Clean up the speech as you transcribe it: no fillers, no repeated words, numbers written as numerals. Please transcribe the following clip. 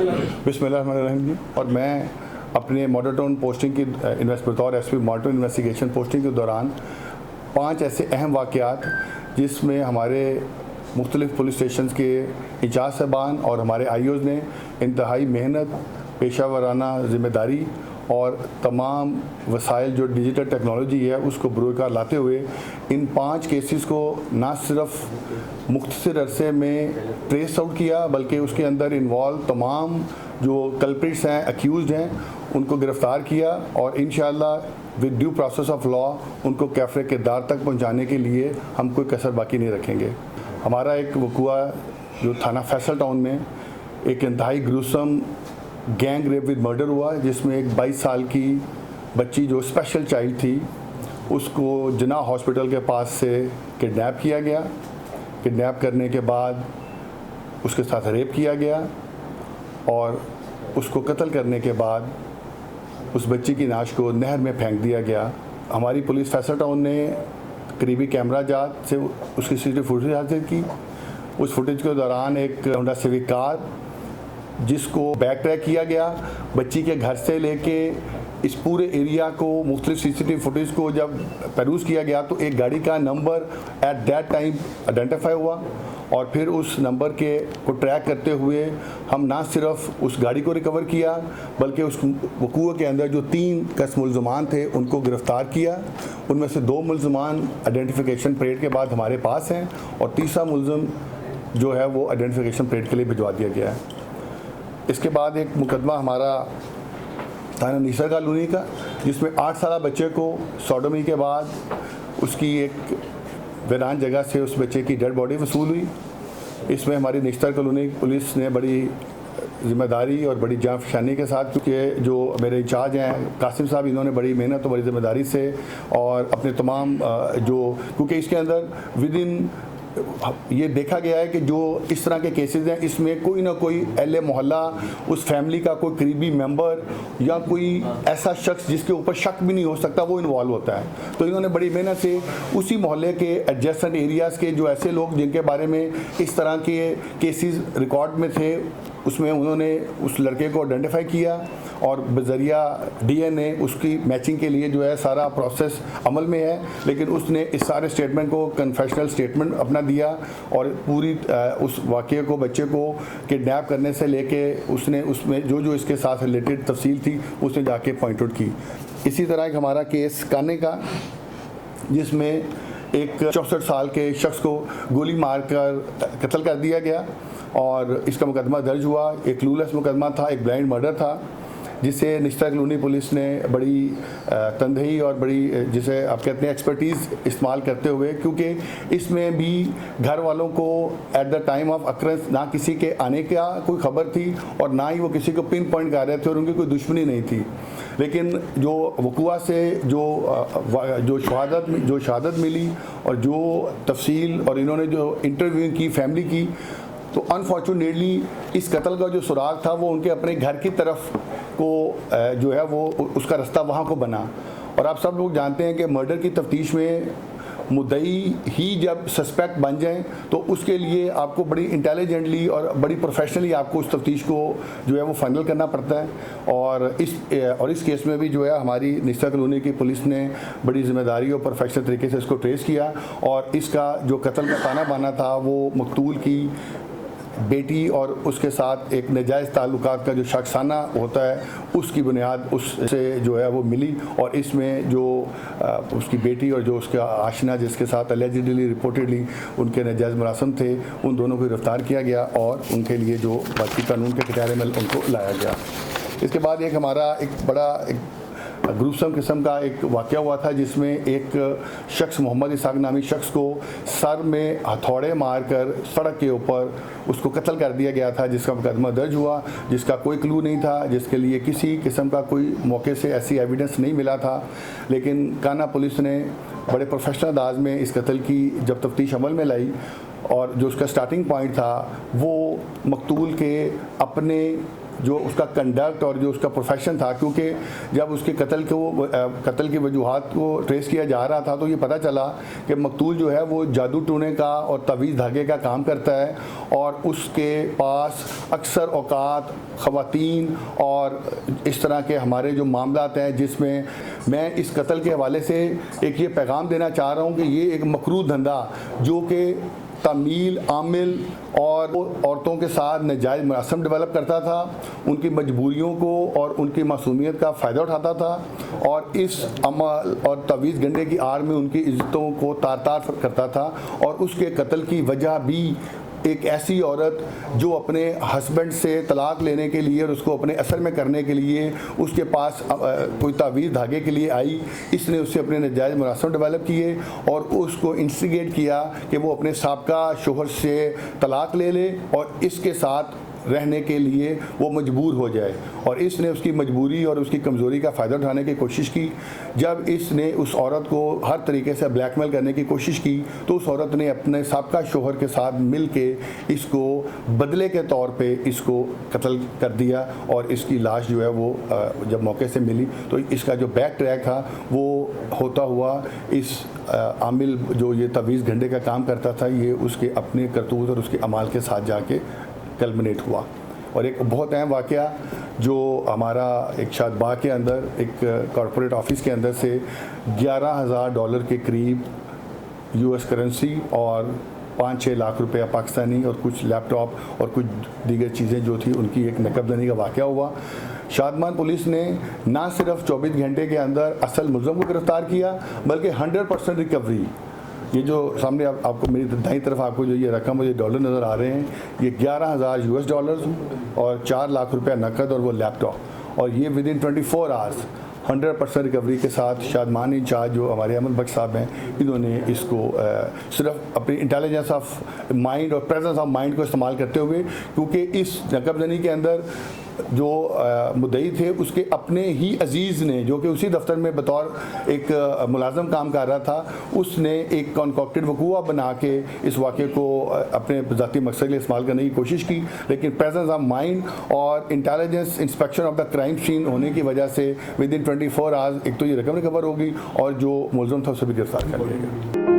बिस्मिल्लाहिर्रहमानिर्रहीम जी। और मैं अपने मॉडल टाउन पोस्टिंग की बतौर SP model town investigation posting के दौरान 5 ऐसे अहम वाक़यात जिसमें हमारे मुख्तलिफ़ पुलिस स्टेशन के इंचार्ज साहबान और हमारे आईओज़ ने इंतहाई मेहनत, पेशा वराना ज़िम्मेदारी और तमाम वसाइल जो डिजिटल टेक्नोलॉजी है उसको बरूकार लाते हुए इन 5 केसेस को ना सिर्फ मुख्तसर अरसे में ट्रेस आउट किया बल्कि उसके अंदर इन्वॉल्व तमाम जो कल्प्रिट्स हैं, अक्यूज़ड हैं, उनको गिरफ़्तार किया और इंशाअल्लाह with due process of law उनको कैफ़े के दार तक पहुंचाने के लिए हम कोई कसर बाकी नहीं रखेंगे। हमारा एक वक़ुआ जो थाना फैसल टाउन में एक इंतहाई gruesome gang rape with murder हुआ जिसमें एक 22 साल की बच्ची जो स्पेशल चाइल्ड थी उसको जिना हॉस्पिटल के पास से किडनैप किया गया। किडनैप करने के बाद उसके साथ रेप किया गया और उसको कत्ल करने के बाद उस बच्ची की लाश को नहर में फेंक दिया गया। हमारी पुलिस फैसल टाउन ने करीबी कैमरा जात से उसकी सीसीटीवी फुटेज हासिल की। उस फुटेज के दौरान एक होंडा सिविक कार जिसको बैक ट्रैक किया गया, बच्ची के घर से लेके इस पूरे एरिया को मुख्तलिफ सीसीटीवी फुटेज को जब पेरूज किया गया तो एक गाड़ी का number at that time identify हुआ और फिर उस नंबर के को ट्रैक करते हुए हम ना सिर्फ उस गाड़ी को रिकवर किया बल्कि उस वक़ूअ के अंदर जो 3 कस मुल्ज़मान थे उनको गिरफ़्तार किया। उनमें से 2 मुल्ज़मान आइडेंटिफिकेशन परेड के बाद हमारे पास हैं और तीसरा मुल्ज़म जो है वो आइडेंटिफिकेशन परेड के लिए भिजवा दिया गया है। इसके बाद एक मुकदमा हमारा थाना नीसर कॉलोनी का जिसमें 8 साल बच्चे को सोडोमी के बाद उसकी एक वीरान जगह से उस बच्चे की डेड बॉडी वसूल हुई। इसमें हमारी निश्तर कॉलोनी पुलिस ने बड़ी ज़िम्मेदारी और बड़ी जाँफशानी के साथ, क्योंकि जो मेरे इंचार्ज हैं कासिम साहब, इन्होंने बड़ी मेहनत और बड़ी ज़िम्मेदारी से और अपने तमाम क्योंकि इसके अंदर विद इन ये देखा गया है कि जो इस तरह के केसेस हैं इसमें कोई ना कोई अहले मोहल्ला, उस फैमिली का कोई करीबी मेंबर या कोई ऐसा शख्स जिसके ऊपर शक भी नहीं हो सकता वो इन्वॉल्व होता है। तो इन्होंने बड़ी मेहनत से उसी मोहल्ले के एडजेसेंट एरियाज़ के जो ऐसे लोग जिनके बारे में इस तरह के केसेस रिकॉर्ड में थे उसमें उन्होंने उस लड़के को आइडेंटिफाई किया और बज़रिया DNA उसकी मैचिंग के लिए जो है सारा प्रोसेस अमल में है। लेकिन उसने इस सारे स्टेटमेंट को कन्फेशनल स्टेटमेंट अपना दिया और पूरी उस वाक़े को, बच्चे को किडनैप करने से लेके उसने उसमें जो जो इसके साथ रिलेटेड तफसील थी उसने जाके पॉइंट आउट की। इसी तरह एक हमारा केस काने का जिसमें एक 64 साल के शख्स को गोली मारकर कत्ल कर दिया गया और इसका मुकदमा दर्ज हुआ। एक क्लूलेस मुकदमा था, एक ब्लाइंड मर्डर था जिसे निश्तर कॉलोनी पुलिस ने बड़ी तंदही और बड़ी जिसे आप कहते हैं एक्सपर्टीज़ इस्तेमाल करते हुए, क्योंकि इसमें भी घर वालों को at the time of occurrences ना किसी के आने का कोई खबर थी और ना ही वो किसी को पिन पॉइंट कर रहे थे और उनकी कोई दुश्मनी नहीं थी। लेकिन जो वक़ुआ से जो शहादत मिली और जो तफसील और इन्होंने जो इंटरव्यू की फैमिली की, तो अनफॉर्चुनेटली इस कत्ल का जो सुराग था वो उनके अपने घर की तरफ को जो है वो उसका रास्ता वहाँ को बना। और आप सब लोग जानते हैं कि मर्डर की तफ्तीश में मुद्दई ही जब सस्पेक्ट बन जाएं तो उसके लिए आपको बड़ी इंटेलिजेंटली और बड़ी प्रोफेशनली आपको उस तफ्तीश को जो है वो फाइनल करना पड़ता है। और इस केस में भी जो है हमारी निश्तर कॉलोनी की पुलिस ने बड़ी ज़िम्मेदारी और प्रोफेशनल तरीके से इसको ट्रेस किया और इसका जो कत्ल का ताना बाना था वो मकतूल की बेटी और उसके साथ एक नाजायज़ ताल्लुकात का जो शख्साना होता है उसकी बुनियाद उससे जो है वो मिली और इसमें जो उसकी बेटी और जो उसका आशना जिसके साथ अलेजिडली रिपोर्टेडली उनके नाजायज़ मुरासम थे, उन दोनों को गिरफ़्तार किया गया और उनके लिए जो बाकी कानून के कटारे में उनको लाया गया। इसके बाद एक हमारा एक बड़ा ग्रूसम किस्म का एक वाक़या हुआ था जिसमें एक शख्स मोहम्मद इसाक नामी शख्स को सर में हथौड़े मारकर सड़क के ऊपर उसको कत्ल कर दिया गया था, जिसका मुकदमा दर्ज हुआ, जिसका कोई क्लू नहीं था, जिसके लिए किसी किस्म का कोई मौके से ऐसी एविडेंस नहीं मिला था। लेकिन काना पुलिस ने बड़े प्रोफेशनल अंदाज में इस कत्ल की जब तफ्तीश अमल में लाई और जो उसका स्टार्टिंग पॉइंट था वो मकतूल के अपने जो उसका कंडक्ट और जो उसका प्रोफेशन था, क्योंकि जब उसके कत्ल की वजूहात को ट्रेस किया जा रहा था तो ये पता चला कि मकतूल जो है वो जादू टूने का और तवीज़ धागे का काम करता है, और उसके पास अक्सर औकात ख़वातीन और इस तरह के हमारे जो मामलात हैं, जिसमें मैं इस कत्ल के हवाले से एक ये पैगाम देना चाह रहा हूँ कि ये एक मकरूह धंधा जो कि तमील, आमिल और औरतों के साथ नाजायज़ मुनासब डेवलप करता था, उनकी मजबूरियों को और उनकी मासूमियत का फ़ायदा उठाता था, और इस अमल और तवीज़ गंडे की आड़ में उनकी इज़्ज़तों को तार तार करता था। और उसके कत्ल की वजह भी एक ऐसी औरत जो अपने हस्बैंड से तलाक लेने के लिए और उसको अपने असर में करने के लिए उसके पास कोई तावीज़ धागे के लिए आई, इसने उससे अपने नाजायज़ मुनासब डेवलप किए और उसको इंस्टिगेट किया कि वो अपने साबका शोहर से तलाक ले ले और इसके साथ रहने के लिए वो मजबूर हो जाए, और इसने उसकी मजबूरी और उसकी कमज़ोरी का फ़ायदा उठाने की कोशिश की। जब इसने उस औरत को हर तरीके से ब्लैकमेल करने की कोशिश की तो उस औरत ने अपने साबका शोहर के साथ मिल के इसको बदले के तौर पे इसको कत्ल कर दिया, और इसकी लाश जो है वो जब मौके से मिली तो इसका जो बैक ट्रैक था वो होता हुआ इस आमिल जो ये तवीज़ गंडे का काम करता था, ये उसके अपने करतूत और उसके अमाल के साथ जाके कल्मिनेट हुआ। और एक बहुत अहम वाक़या जो हमारा एक शादबाग के अंदर एक कॉरपोरेट ऑफिस के अंदर से $11,000 के करीब US करेंसी और 5-6 लाख रुपया पाकिस्तानी और कुछ लैपटॉप और कुछ दीगर चीज़ें जो थी उनकी एक नकबजनी का वाक़या हुआ। शादमान पुलिस ने ना सिर्फ 24 घंटे के अंदर असल मुलज़म को गिरफ़्तार किया बल्कि 100% रिकवरी, ये जो सामने आपको मेरी दाईं तरफ आपको जो ये रकम और ये डॉलर नज़र आ रहे हैं, ये $11,000 US और 4 लाख रुपया नकद और वो लैपटॉप, और ये विद इन 24 आवर्स 100% रिकवरी के साथ शादमान इंचार्ज जो हमारे अमन बख्श साहब हैं, इन्होंने इसको सिर्फ अपनी इंटेलिजेंस ऑफ माइंड और प्रेजेंस ऑफ माइंड को इस्तेमाल करते हुए, क्योंकि इस नकबजनी के अंदर जो मुद्दई थे उसके अपने ही अजीज़ ने, जो कि उसी दफ्तर में बतौर एक मुलाजम काम कर रहा था, उसने एक कॉन्कॉक्टेड वकूआ बना के इस वाक़े को अपने ज़ाती मकसद के लिए इस्तेमाल करने की कोशिश की, लेकिन प्रेजेंस ऑफ माइंड और intelligence inspection of the crime scene होने की वजह से विद इन 24 आवर्स एक तो ये रकम रिकवर होगी और जो मुलज़म था उसे भी गिरफ्तार कर लिया गया।